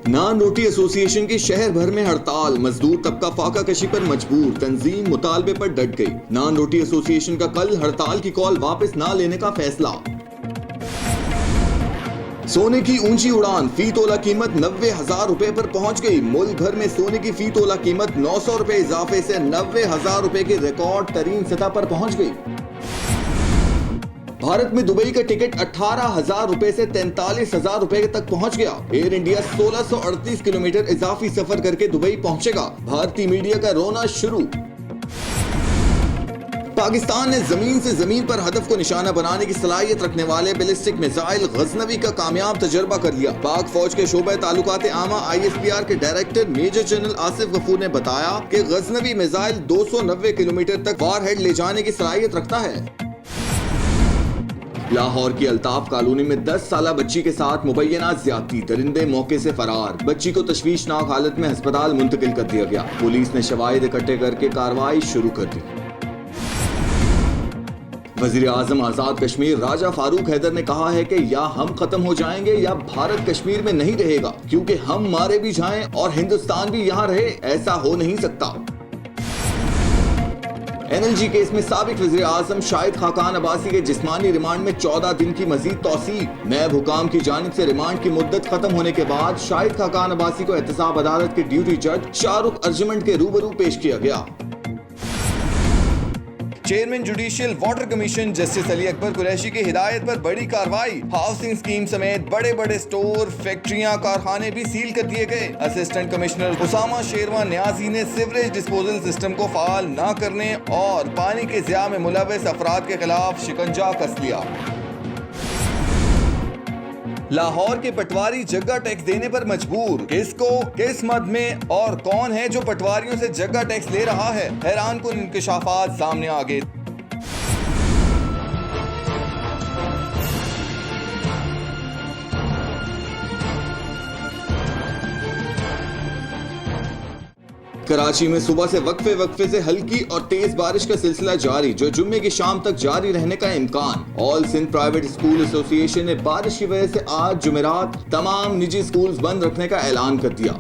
नान रोटी association की शहर भर में हड़ताल, मजदूर तबका फाका कशी पर मजबूर, तंजीम मुतालबे पर डट गई। नान रोटी एसोसिएशन का कल हड़ताल की कॉल वापस ना लेने का फैसला। सोने की ऊंची उड़ान, फी तोला कीमत 90,000 रुपए पर पहुंच गई। मुल्क भर में सोने की फी तोला कीमत 900 रुपए इजाफे से 90,000 रुपए की रिकॉर्ड तरीन सतह पर पहुंच गई। भारत में दुबई का टिकट 18,000 रुपए से 43,000 रुपए तक पहुंच गया। एयर इंडिया 1638 किलोमीटर इजाफी सफर करके दुबई पहुंचेगा। भारतीय मीडिया का रोना शुरू। पाकिस्तान ने जमीन से जमीन पर हदफ को निशाना बनाने की सलाहियत रखने वाले बैलिस्टिक मिसाइल गजनवी का कामयाब तजर्बा कर लिया। पाक फौज के शोबे ताल्लुकात आमा ISPR के director major general Asif Ghafoor ने बताया कि गजनवी मिसाइल 290 किलोमीटर तक वारहेड ले जाने की सलाहियत रखता है। लाहौर की अल्ताफ कॉलोनी में 10 साला बच्ची के साथ मुबैना ज्यादती, दरिंदे मौके से फरार। बच्ची को तशवीशनाक हालत में अस्पताल मुंतकिल कर दिया गया। पुलिस ने शवाहिद इकट्ठे करके कार्रवाई शुरू कर दी। वजीर आजम आजाद कश्मीर राजा फारूक हैदर ने कहा है कि या हम खत्म हो जाएंगे या भारत कश्मीर में नहीं रहेगा, क्योंकि हम मारे भी जाएं और हिंदुस्तान भी यहाँ रहे, ऐसा हो नहीं सकता। NLG केस में साबिक वज़ीर आज़म शाहिद खाकान अब्बासी के जिस्मानी रिमांड में 14 दिन की मजीद तौसीक। नैब हुकाम की जानिब से रिमांड की मुद्दत खत्म होने के बाद शाहिद खाकान अब्बासी को एहतसाब अदालत के ड्यूटी जज शाहरुख अर्जुमंड के रूबरू पेश किया गया। Chairman judicial water commission justice Ali Akbar Qureshi की हिदायत पर बड़ी कार्रवाई। हाउसिंग स्कीम समेत बड़े बड़े स्टोर, फैक्ट्रियां, कारखाने भी सील कर दिए गए। असिस्टेंट कमिश्नर उसामा शेरवा न्याजी ने सीवरेज डिस्पोजल सिस्टम को फाल न करने और पानी के ज़िया में मुलव्वस अफराद के खिलाफ शिकंजा कस लिया। लाहौर के पटवारी जग्गा टैक्स देने पर मजबूर, किसको, किस मद में और कौन है जो पटवारियों से जग्गा टैक्स ले रहा है? हैरानकुन इंकशाफात सामने आ गए। कराची में सुबह से वक्फे से हल्की और तेज बारिश का सिलसिला जारी, जो जुम्मे की शाम तक जारी रहने का इम्कान। All Sindh private school association ने बारिश की वजह से आज जुमेरात तमाम निजी स्कूल्स बंद रखने का ऐलान कर दिया।